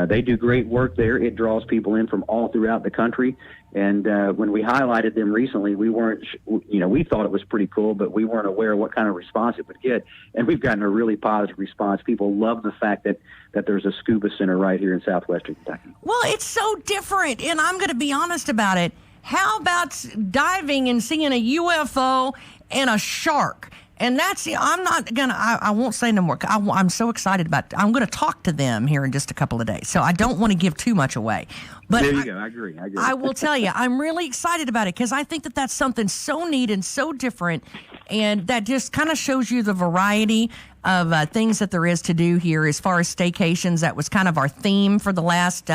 [SPEAKER 16] they do great work there. It draws people in from all throughout the country. And when we highlighted them recently, we weren't, we thought it was pretty cool, but we weren't aware of what kind of response it would get. And we've gotten a really positive response. People love the fact that there's a scuba center right here in southwestern Kentucky.
[SPEAKER 3] Well, it's so different, and I'm going to be honest about it. How about diving and seeing a UFO and a shark? And I'm not going to, I won't say no more. I'm so excited about it. I'm going to talk to them here in just a couple of days. So I don't want to give too much away. But
[SPEAKER 16] there you go. I agree.
[SPEAKER 3] I will tell you, I'm really excited about it because I think that that's something so neat and so different. And that just kind of shows you the variety of things that there is to do here as far as staycations. That was kind of our theme for the last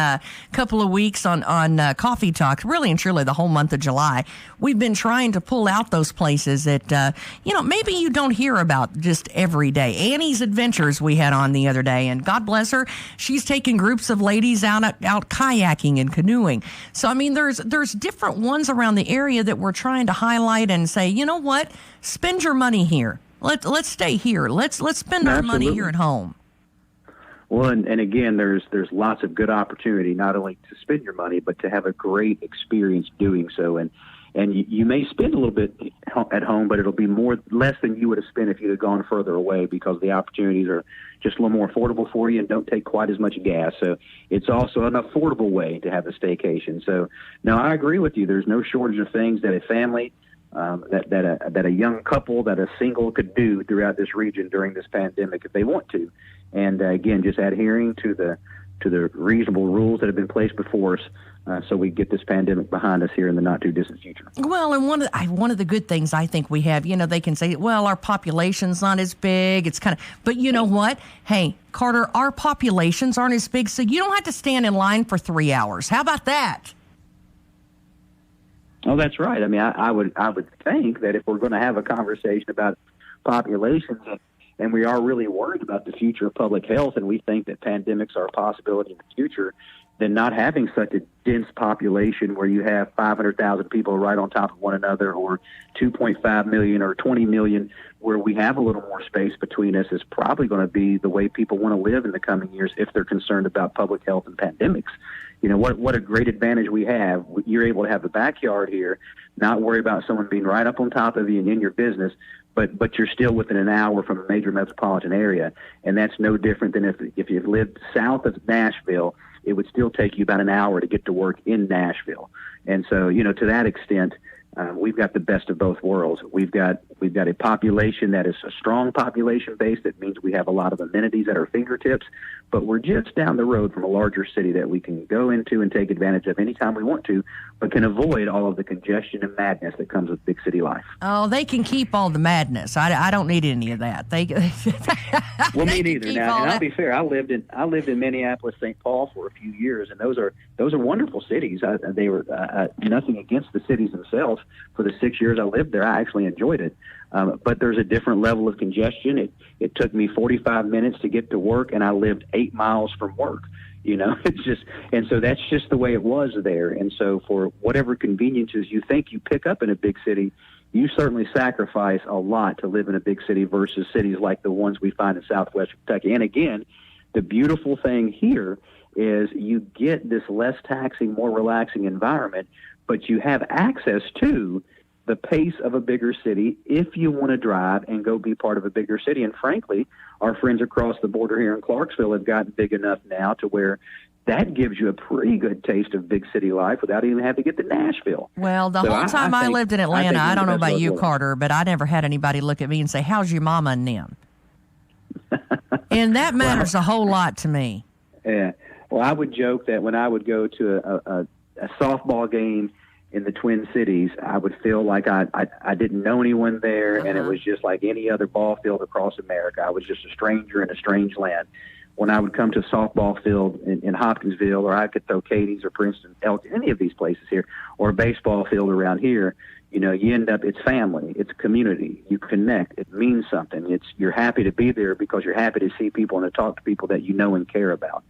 [SPEAKER 3] couple of weeks on Coffee Talk, really and truly the whole month of July. We've been trying to pull out those places that, maybe you don't hear about just every day. Annie's Adventures we had on the other day, and God bless her, she's taking groups of ladies out kayaking and canoeing. So, I mean, there's different ones around the area that we're trying to highlight and say, you know what, spend your money here. Let's stay here. Let's spend our money here at home.
[SPEAKER 16] Well, and again, there's lots of good opportunity not only to spend your money, but to have a great experience doing so. And you may spend a little bit at home, but it'll be less than you would have spent if you'd have gone further away, because the opportunities are just a little more affordable for you and don't take quite as much gas. So it's also an affordable way to have a staycation. So, no, I agree with you. There's no shortage of things that a family, that a young couple, that a single could do throughout this region during this pandemic if they want to. And again, just adhering to the reasonable rules that have been placed before us, so we get this pandemic behind us here in the not too distant future.
[SPEAKER 3] Well, and one of the good things I think we have, they can say, well, our population's not as big. It's kind of, but you know what? Hey, Carter, our populations aren't as big, so you don't have to stand in line for 3 hours. How about that?
[SPEAKER 16] Oh, that's right. I mean, I would think that if we're going to have a conversation about populations, and we are really worried about the future of public health, and we think that pandemics are a possibility in the future, then not having such a dense population where you have 500,000 people right on top of one another, or 2.5 million or 20 million, where we have a little more space between us, is probably going to be the way people want to live in the coming years if they're concerned about public health and pandemics. What a great advantage we have. You're able to have a backyard here, not worry about someone being right up on top of you and in your business, but you're still within an hour from a major metropolitan area. And that's no different than if you've lived south of Nashville, it would still take you about an hour to get to work in Nashville. And so, to that extent, we've got the best of both worlds. We've got a population that is a strong population base. That means we have a lot of amenities at our fingertips, but we're just down the road from a larger city that we can go into and take advantage of anytime we want to, but can avoid all of the congestion and madness that comes with big city life.
[SPEAKER 3] Oh, they can keep all the madness. I don't need any of that.
[SPEAKER 16] Well, me neither. Now, and I'll be fair. I lived in Minneapolis, St. Paul for a few years, and those are wonderful cities. They were nothing against the cities themselves. For the 6 years I lived there, I actually enjoyed it. But there's a different level of congestion. It took me 45 minutes to get to work, and I lived 8 miles from work. It's just, and so that's just the way it was there. And so for whatever conveniences you think you pick up in a big city, you certainly sacrifice a lot to live in a big city versus cities like the ones we find in southwest Kentucky. And again, the beautiful thing here is you get this less taxing, more relaxing environment, but you have access to the pace of a bigger city if you want to drive and go be part of a bigger city. And frankly, our friends across the border here in Clarksville have gotten big enough now to where that gives you a pretty good taste of big city life without even having to get to Nashville.
[SPEAKER 3] Well, the whole time I lived in Atlanta, I don't know about you, Carter, but I never had anybody look at me and say, how's your mama and them? And that matters a whole lot to me.
[SPEAKER 16] Yeah. Well, I would joke that when I would go to a softball game in the Twin Cities, I would feel like I didn't know anyone there, and it was just like any other ball field across America. I was just a stranger in a strange land. When I would come to a softball field in Hopkinsville, or I could throw Katie's or Princeton, Elton, any of these places here, or a baseball field around here, you end up, it's family, it's community, you connect, it means something. You're happy to be there because you're happy to see people and to talk to people that you know and care about.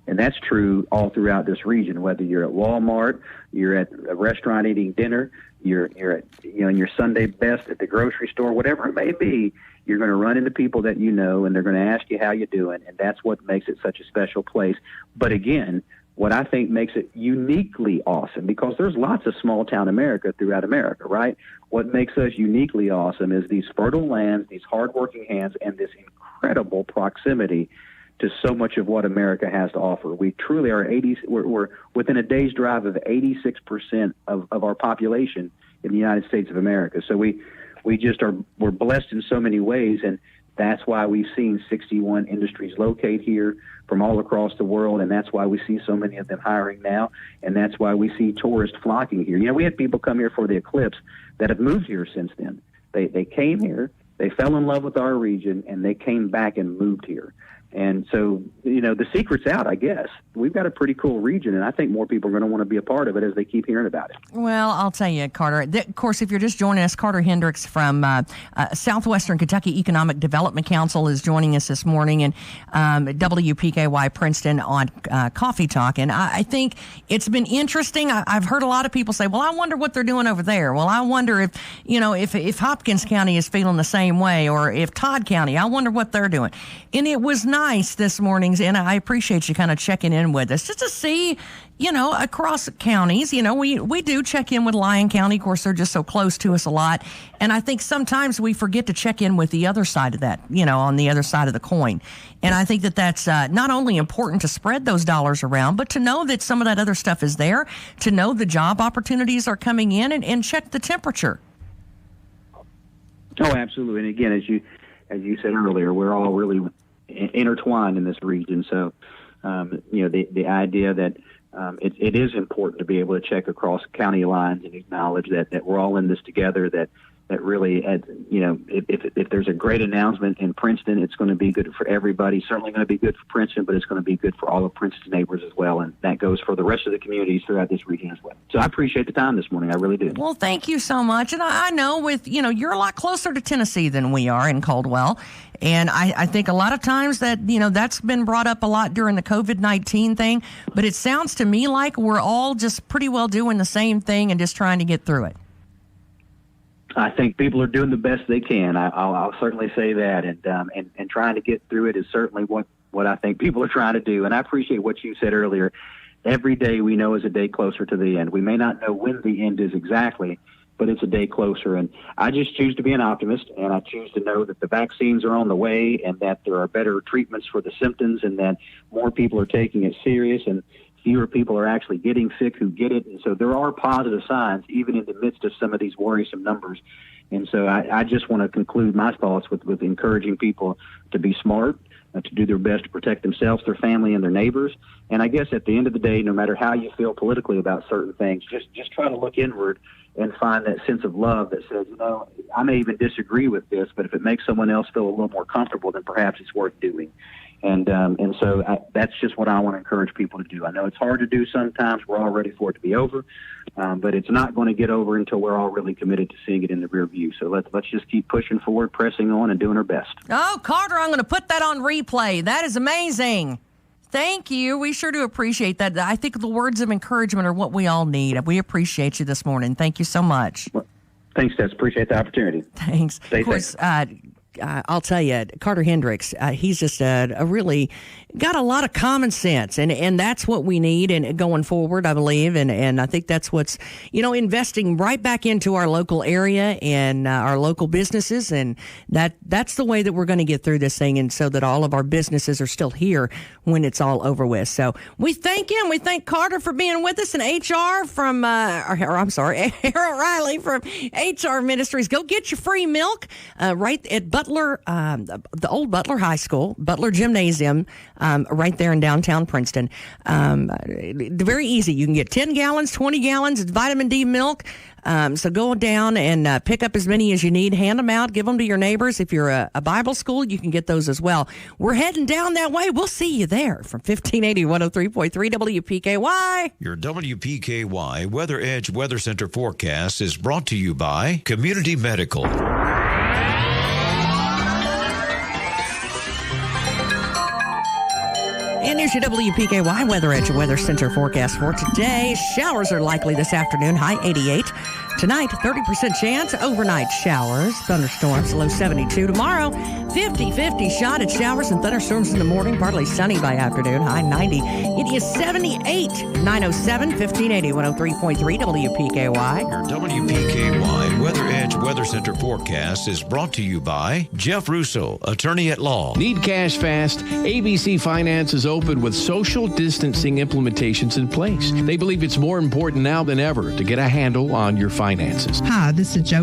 [SPEAKER 16] And that's true all throughout this region, whether you're at Walmart, you're at a restaurant eating dinner, you're at, in your Sunday best at the grocery store, whatever it may be, you're going to run into people that you know, and they're going to ask you how you're doing, and that's what makes it such a special place. But again, what I think makes it uniquely awesome, because there's lots of small-town America throughout America, right? What makes us uniquely awesome is these fertile lands, these hardworking hands, and this incredible proximity to so much of what America has to offer. We truly are we're within a day's drive of 86% of our population in the United States of America. So we're blessed in so many ways, and that's why we've seen 61 industries locate here from all across the world, and that's why we see so many of them hiring now, and that's why we see tourists flocking here. We had people come here for the eclipse that have moved here since then. They came here, they fell in love with our region, and they came back and moved here. And so, the secret's out, I guess. We've got a pretty cool region, and I think more people are going to want to be a part of it as they keep hearing about it.
[SPEAKER 3] Well, I'll tell you, Carter. Of course, if you're just joining us, Carter Hendricks from Southwestern Kentucky Economic Development Council is joining us this morning, and WPKY Princeton on Coffee Talk. And I think it's been interesting. I've heard a lot of people say, well, I wonder what they're doing over there. Well, I wonder if Hopkins County is feeling the same way, or if Todd County, I wonder what they're doing. And it was nice this morning, and I appreciate you kind of checking in with us just to see, across counties. We do check in with Lyon County. Of course, they're just so close to us a lot. And I think sometimes we forget to check in with the other side of that, on the other side of the coin. And I think that's not only important to spread those dollars around, but to know that some of that other stuff is there, to know the job opportunities are coming in, and check the temperature.
[SPEAKER 16] Oh, absolutely. And again, as you said earlier, we're all really intertwined in this region. So, the idea that it is important to be able to check across county lines and acknowledge that we're all in this together, that really, if there's a great announcement in Princeton, it's going to be good for everybody. Certainly going to be good for Princeton, but it's going to be good for all of Princeton's neighbors as well. And that goes for the rest of the communities throughout this region as well. So I appreciate the time this morning. I really do.
[SPEAKER 3] Well, thank you so much. And I know you're a lot closer to Tennessee than we are in Caldwell. And I think a lot of times that, that's been brought up a lot during the COVID-19 thing. But it sounds to me like we're all just pretty well doing the same thing and just trying to get through it.
[SPEAKER 16] I think people are doing the best they can. I'll certainly say that, and trying to get through it is certainly what I think people are trying to do. And I appreciate what you said earlier. Every day we know is a day closer to the end. We may not know when the end is exactly, but it's a day closer. And I just choose to be an optimist, and I choose to know that the vaccines are on the way, and that there are better treatments for the symptoms, and that more people are taking it serious, and fewer people are actually getting sick who get it. And so there are positive signs, even in the midst of some of these worrisome numbers. And so I just want to conclude my thoughts with encouraging people to be smart, to do their best to protect themselves, their family, and their neighbors. And I guess at the end of the day, no matter how you feel politically about certain things, just try to look inward and find that sense of love that says, I may even disagree with this, but if it makes someone else feel a little more comfortable, then perhaps it's worth doing. And so that's just what I want to encourage people to do. I know it's hard to do sometimes. We're all ready for it to be over, but it's not going to get over until we're all really committed to seeing it in the rear view. So let's just keep pushing forward, pressing on, and doing our best.
[SPEAKER 3] Oh, Carter, I'm going to put that on replay. That is amazing. Thank you. We sure do appreciate that. I think the words of encouragement are what we all need. We appreciate you this morning. Thank you so much.
[SPEAKER 16] Well, thanks, Tess. Appreciate the opportunity.
[SPEAKER 3] Thanks.
[SPEAKER 16] Stay
[SPEAKER 3] safe. I'll tell you, Carter Hendricks, he's just a really got a lot of common sense, and that's what we need and going forward, I believe, and I think that's what's, investing right back into our local area and our local businesses, and that's the way that we're going to get through this thing, and so that all of our businesses are still here when it's all over with. So we thank him. We thank Carter for being with us, and HR from, Harrell Riley from HR Ministries. Go get your free milk right at Butler, the old Butler High School, Butler Gymnasium, right there in downtown Princeton. Very easy. You can get 10 gallons, 20 gallons. It's vitamin D milk. So go down and pick up as many as you need. Hand them out. Give them to your neighbors. If you're a Bible school, you can get those as well. We're heading down that way. We'll see you there from 1580 103.3 WPKY.
[SPEAKER 17] Your WPKY Weather Edge Weather Center forecast is brought to you by Community Medical.
[SPEAKER 3] And here's your WPKY Weather Edge Weather Center forecast for today. Showers are likely this afternoon, high 88. Tonight, 30% chance, overnight showers, thunderstorms, low 72. Tomorrow, 50-50 shot at showers and thunderstorms in the morning, partly sunny by afternoon, high 90. It is 78, 907, 1580, 103.3 WPKY.
[SPEAKER 17] Your WPKY Weather Edge Weather Center forecast is brought to you by Jeff Russo, attorney at law.
[SPEAKER 18] Need cash fast? ABC Finance is open with social distancing implementations in place. They believe it's more important now than ever to get a handle on your finances.
[SPEAKER 19] Hi, this is Joe